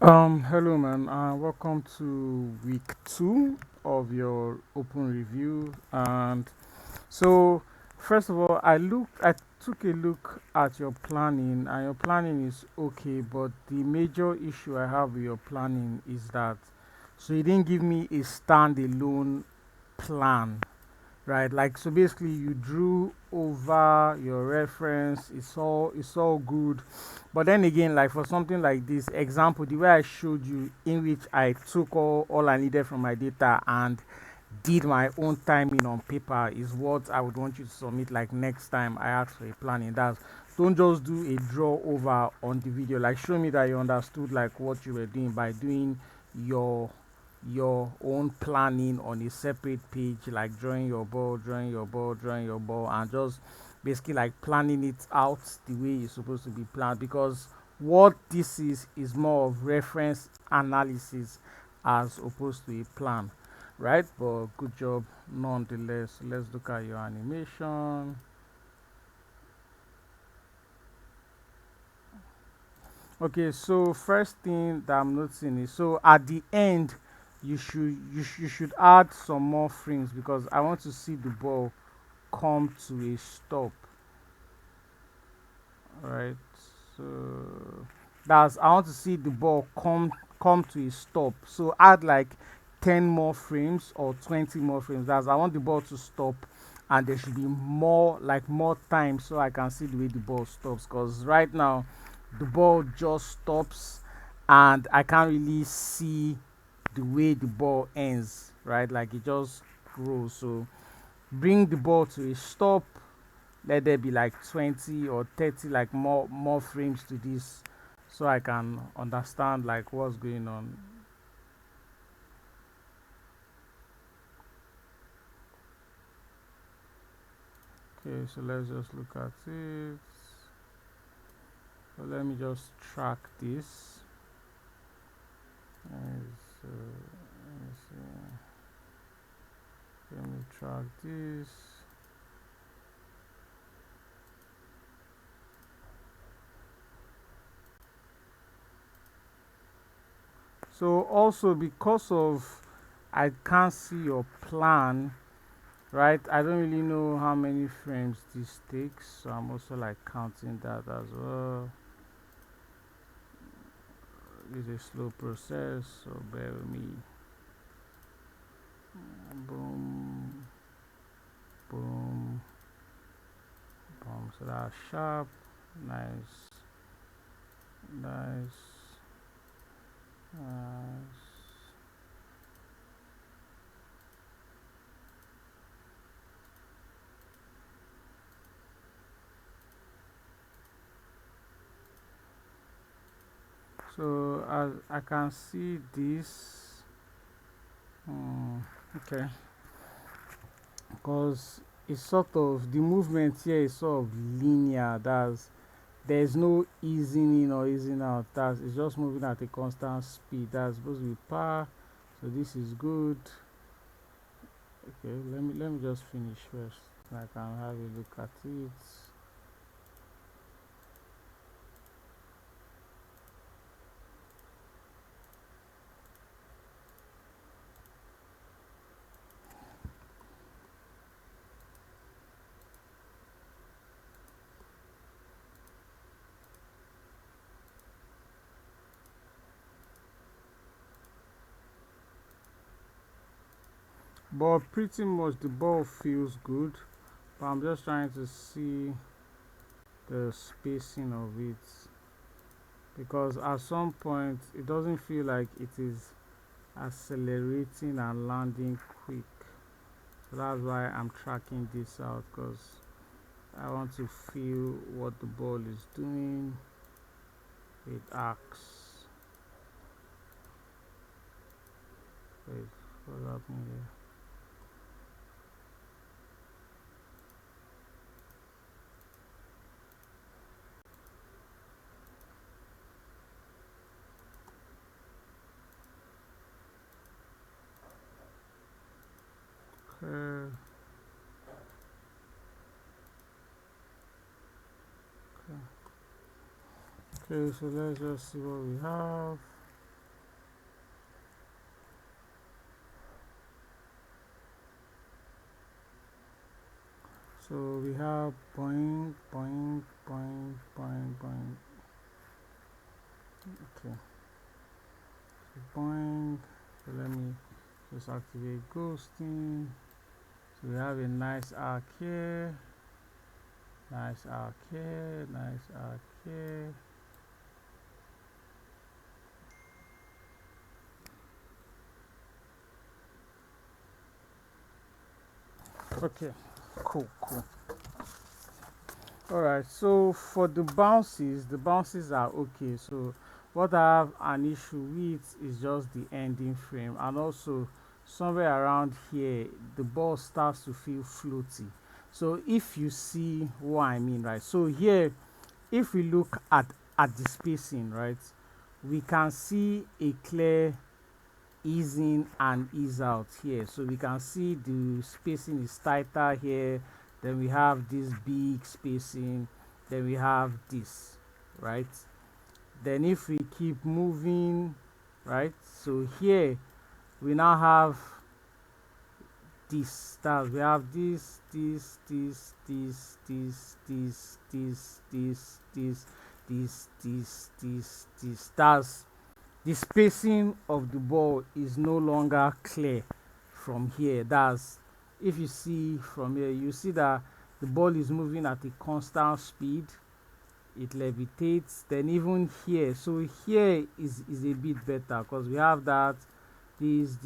Hello, man. Welcome to week two of your open review. And so, first of all, I took a look at your planning, and your planning is okay. But the major issue I have with your planning is that, so you didn't give me a standalone plan, right? Like, so basically you drew over your reference. It's all good, but then again, like for something like this example, the way I showed you, in which I took all I needed from my data and did my own timing on paper, is what I would want you to submit. Like next time I ask for a planning, that's, don't just do a draw over on the video. Like show me that you understood like what you were doing by doing your your own planning on a separate page, like drawing your ball, and just basically like planning it out the way it's supposed to be planned. Because what this is more of reference analysis as opposed to a plan, right? But good job nonetheless. Let's look at your animation. Okay, so first thing that I'm noticing is, so at the end you should add some more frames because I want to see the ball come to a stop. Right, so that's, I want to see the ball come to a stop. So add like 10 more frames or 20 more frames. That's, I want the ball to stop, and there should be more time so I can see the way the ball stops. Because right now the ball just stops and I can't really see the way the ball ends, right? Like it just rolls. So bring the ball to a stop, let there be like 20 or 30 like more frames to this, so I can understand like what's going on. Okay, so let's just look at it. So let me just track this. So let me see. Let me track this. So also, because of I can't see your plan, right? I don't really know how many frames this takes, so I'm also like counting that as well. It's a slow process, so bear with me. Boom, boom, boom. So that's sharp. Nice, nice, nice. So as I can see this, okay, because it's sort of, the movement here is sort of linear. That's, there's no easing in or easing out. That's, it's just moving at a constant speed. That's supposed to be par. So this is good. Okay, let me just finish first. So I can have a look at it. But pretty much the ball feels good. But I'm just trying to see the spacing of it, because at some point it doesn't feel like it is accelerating and landing quick. So that's why I'm tracking this out, because I want to feel what the ball is doing. It acts. Wait, what's happening here? Okay, so let's just see what we have. So we have point, point, point, point, point. Okay, so point. So let me just activate ghosting. So we have a nice arc here, nice arc here, nice arc here. Okay, cool, cool. All right, so for the bounces are okay. So what I have an issue with is just the ending frame, and also somewhere around here the ball starts to feel floaty. So if you see what I mean, right? So here, if we look at the spacing, right, we can see a clear ease in and ease out here. So we can see the spacing is tighter here, then we have this big spacing, then we have this, right? Then if we keep moving, right, so here we now have this, that we have this. That's the spacing of the ball is no longer clear from here. That's, if you see from here, you see that the ball is moving at a constant speed, it levitates. Then even here, so here is a bit better because we have that, this,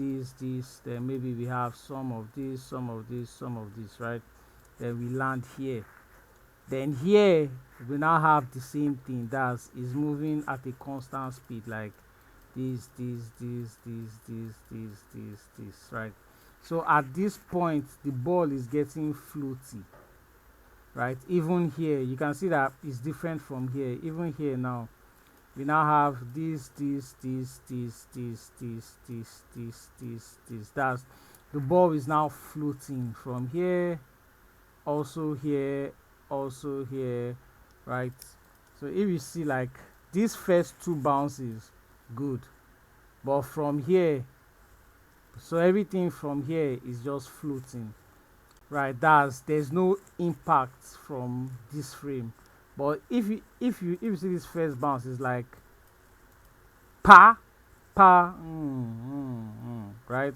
then maybe we have some of this, some of this, some of this, right? Then we land here. Then here we now have the same thing, that's is moving at a constant speed, like this, right? So at this point the ball is getting floaty, right? Even here you can see that it's different from here. Even here now we now have this. That's, the ball is now floating from here, also here, also here, right? So if you see, like, these first two bounces, good, but from here, so everything from here is just floating, right? There's no impact from this frame. But if you see this first bounce, is like pa pa, right?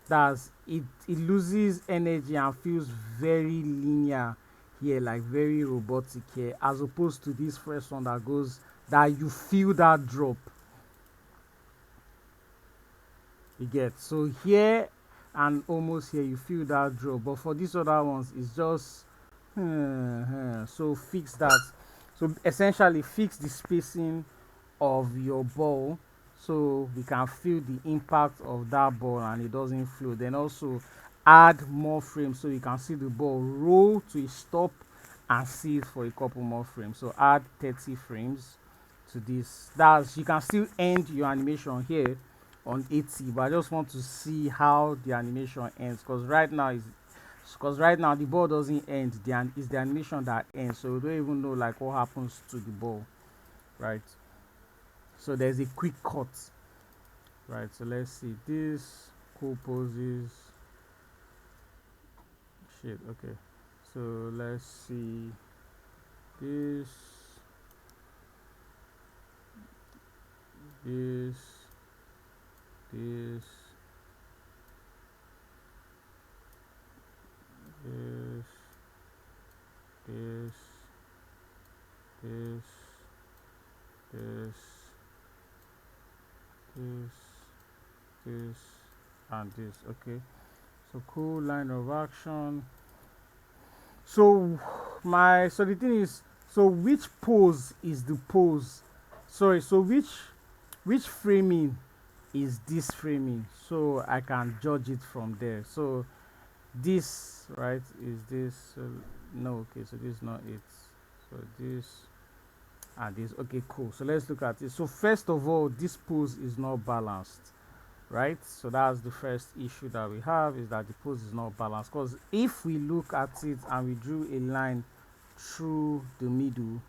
That's it. It loses energy and feels very linear here, like very robotic here, as opposed to this first one that goes, that you feel that drop. You get, so here and almost here you feel that drop, but for these other ones it's just so fix that. So essentially fix the spacing of your ball so we can feel the impact of that ball and it doesn't flow. Then also add more frames so you can see the ball roll to a stop and see it for a couple more frames. So add 30 frames to this. That's, you can still end your animation here on 80, but I just want to see how the animation ends, because right now the ball doesn't end, it's the animation that ends, so we don't even know like what happens to the ball, right? So there's a quick cut, right? So let's see this, cool poses, shit, okay. So let's see this, this, this, this, this, this, this, this, this, and this. Okay, so cool line of action. So so the thing is, so which pose is the pose? Sorry, so which framing is this framing, so I can judge it from there. So this, right, is this, no, okay, so this is not it. So this and this, okay, cool. So let's look at it. So first of all, this pose is not balanced, right? So that's the first issue that we have, is that the pose is not balanced, because if we look at it and we drew a line through the middle,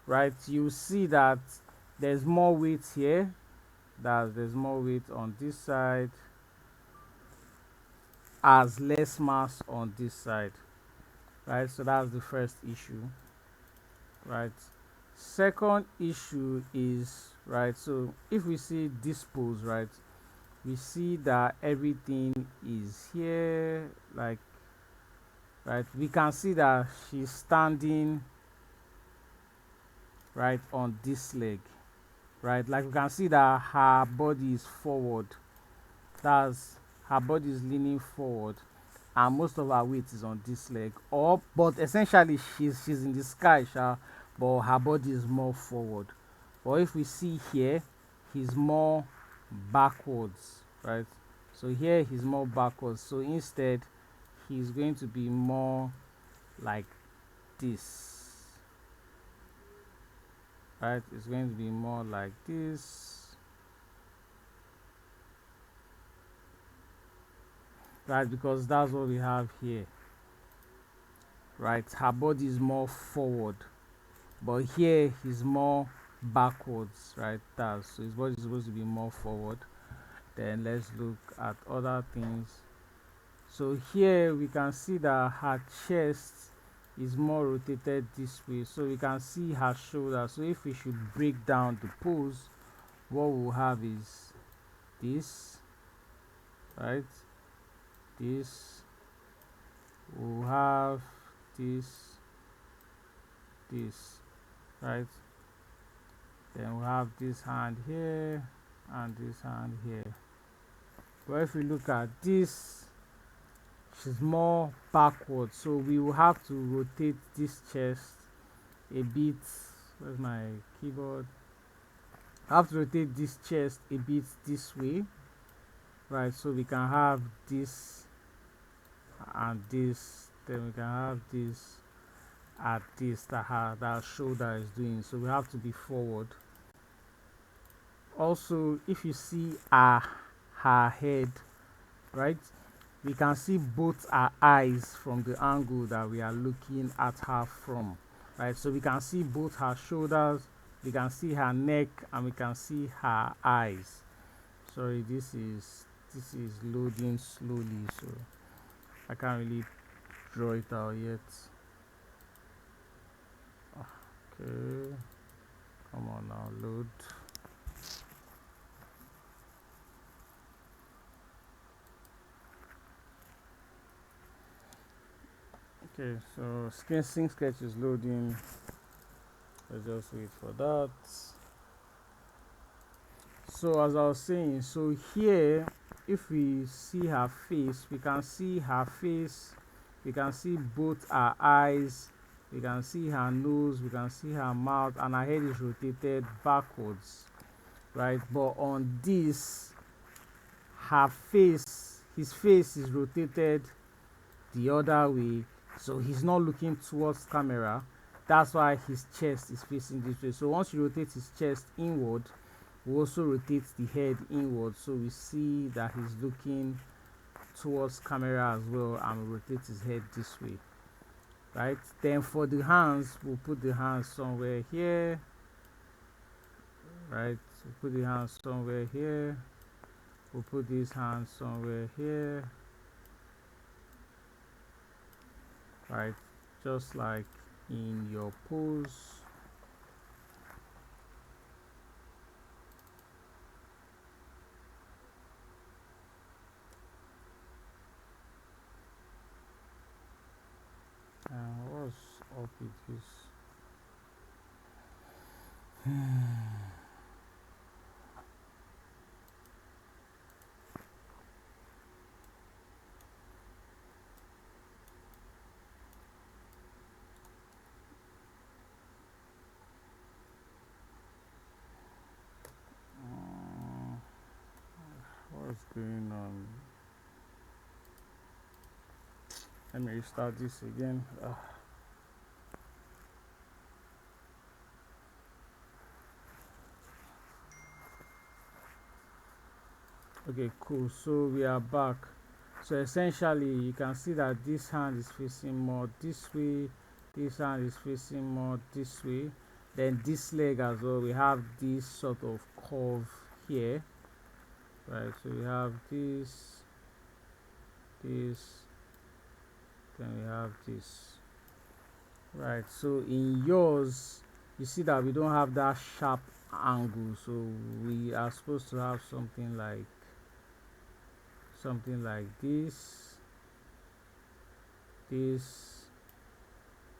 right, you see that there's more weight here, that there's more weight on this side, as less mass on this side, right? So that's the first issue, right? Second issue is, right, so if we see this pose, right, we see that everything is here, like, right, we can see that she's standing right on this leg, right, like we can see that her body is forward, that's her body is leaning forward, and most of her weight is on this leg, or but essentially she's in the sky, but her body is more forward. But if we see here, he's more backwards, right? So here he's more backwards, so instead he's going to be more like this, right? It's going to be more like this, right? Because that's what we have here, right? Her body is more forward, but here he's more backwards, right? That's so his body is supposed to be more forward. Then let's look at other things. So here we can see that her chest is more rotated this way, so we can see her shoulder. So if we should break down the pose, what we'll have is this, right? This, we'll have this, this, right? Then we'll have this hand here and this hand here. But if we look at this, she's more backward, so we will have to rotate this chest a bit. Where's my keyboard? I have to rotate this chest a bit this way, right? So we can have this and this, then we can have this at this that shoulder is doing. So we have to be forward. Also, if you see her head, right, we can see both our eyes from the angle that we are looking at her from, right? So we can see both her shoulders, we can see her neck, and we can see her eyes. Sorry, this is loading slowly, so I can't really draw it out yet. Okay, come on now, load. Okay, so screen sync sketch is loading. Let's just wait for that. So as I was saying, so here if we see her face, we can see her face, we can see both her eyes, we can see her nose, we can see her mouth, and her head is rotated backwards, right? But on this, her face, his face is rotated the other way, so he's not looking towards camera. That's why his chest is facing this way. So once you rotate his chest inward, we also rotate the head inward, so we see that he's looking towards camera as well, and we rotate his head this way, right? Then for the hands, we'll put the hands somewhere here, right? We'll put the hands somewhere here, we'll put these hands somewhere here, right? Just like in your pose. What's up with this? What's going on? Let me restart this again. Okay, cool. So we are back. So essentially, you can see that this hand is facing more this way, this hand is facing more this way. Then this leg as well, we have this sort of curve here, right? So we have this, then we have this. right? So in yours, you see that we don't have that sharp angle, so we are supposed to have something like this,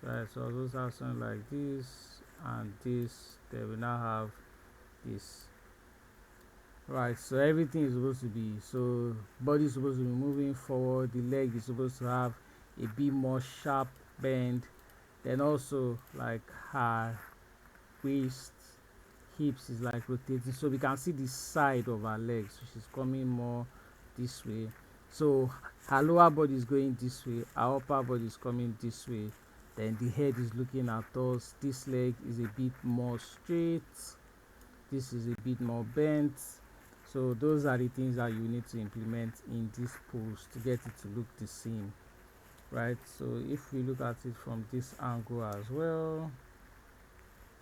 right? So I supposed to have something like this and this. Then we now have this, right? So everything is supposed to be, so body is supposed to be moving forward. The leg is supposed to have a bit more sharp bend. Then also like her waist, hips is like rotating, so we can see the side of her legs, so she's coming more this way. So her lower body is going this way, her upper body is coming this way. Then the head is looking at us. This leg is a bit more straight, this is a bit more bent. So those are the things that you need to implement in this pose to get it to look the same, right? So if we look at it from this angle as well,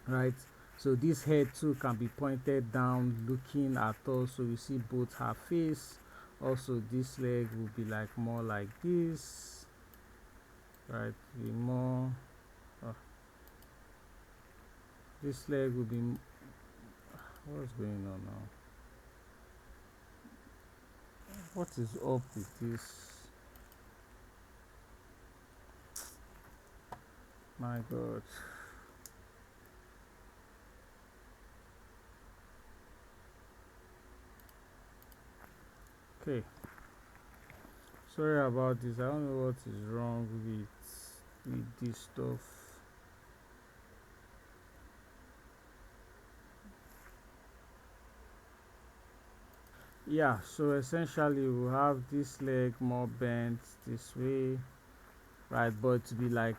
right? So this head too can be pointed down looking at us, so we see both her face. Also this leg will be like more like this, right? Be more this leg will be what's going on now? What is up with this? My god. Okay, sorry about this. I don't know what is wrong with this stuff. Yeah, so essentially we'll have this leg more bent this way, right? But to be like,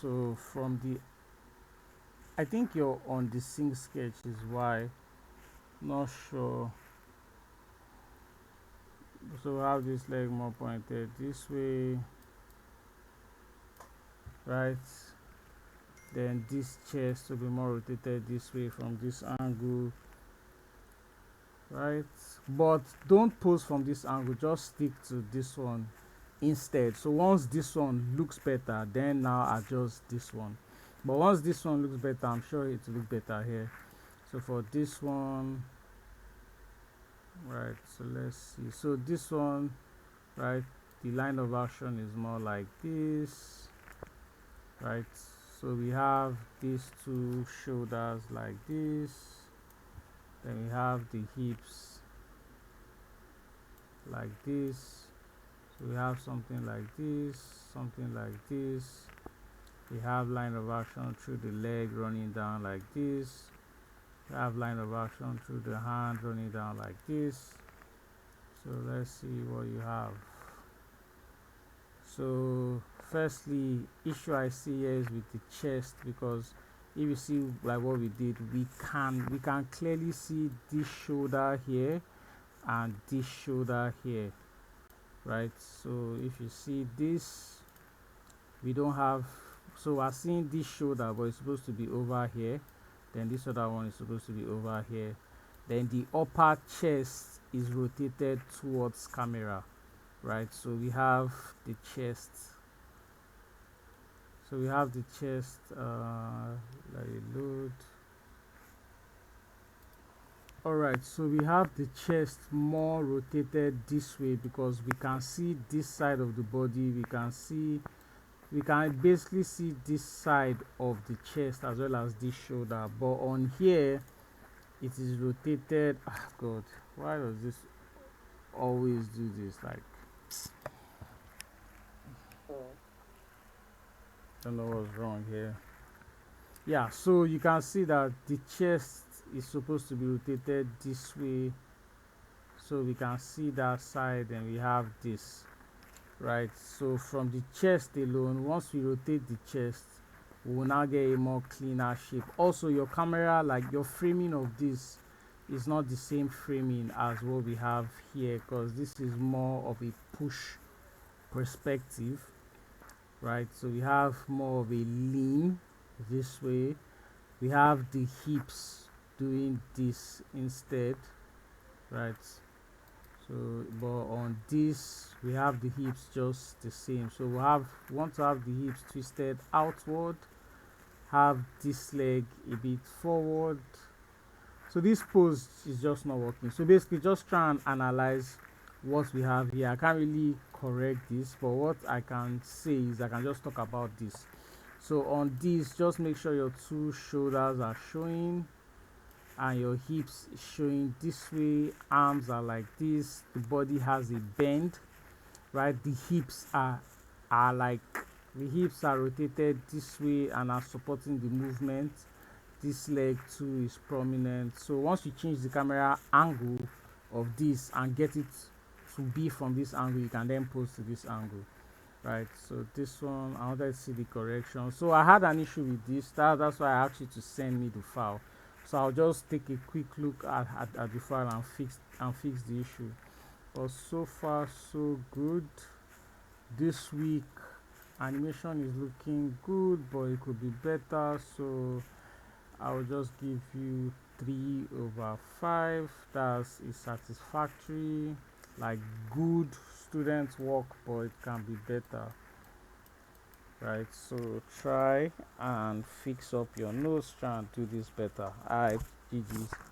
so from the, I think you're on the sync sketch is why, not sure. So we'll have this leg more pointed this way, right? Then this chest will be more rotated this way from this angle, right? But don't pose from this angle, just stick to this one instead. So once this one looks better, then now adjust this one. But once this one looks better, I'm sure it will look better here. So for this one, right, so let's see. So this one, right, the line of action is more like this, right? So we have these two shoulders like this, then we have the hips like this. So we have something like this, something like this. We have line of action through the leg running down like this. We have line of action through the hand running down like this. So let's see what you have. So firstly, issue I see here is with the chest, because if you see like what we did, we can clearly see this shoulder here and this shoulder here, right? So if you see this, we don't have, so we're seeing this shoulder, but it's supposed to be over here. Then this other one is supposed to be over here. Then the upper chest is rotated towards camera, right? So we have the chest, let it load. All right, so we have the chest more rotated this way because we can see this side of the body. We can basically see this side of the chest as well as this shoulder, but on here it is rotated. Ah, god, why does this always do this? Like, don't know what's wrong here. Yeah, so you can see that the chest is supposed to be rotated this way, so we can see that side, and we have this, right? So from the chest alone, once we rotate the chest, we will now get a more cleaner shape. Also, your camera, like your framing of this is not the same framing as what we have here, because this is more of a push perspective, right? So we have more of a lean this way. We have the hips doing this instead, right? So but on this we have the hips just the same, so we want to have the hips twisted outward, have this leg a bit forward. So this pose is just not working. So basically just try and analyze what we have here. I can't really correct this, but what I can say is I can just talk about this. So on this, just make sure your two shoulders are showing and your hips showing this way. Arms are like this. The body has a bend, right? The hips are like, the hips are rotated this way and are supporting the movement. This leg too is prominent. So once you change the camera angle of this and get it to be from this angle, you can then pose to this angle, right? So this one, I wanted to see the correction. So I had an issue with this. That's why I asked you to send me the file. So I'll just take a quick look at the file and fix the issue. But so far so good. This week animation is looking good, but it could be better. So I'll just give you 3/5. That's a satisfactory, like good student work, but it can be better, right? So try and fix up your nose, try and do this better. Alright, GG's.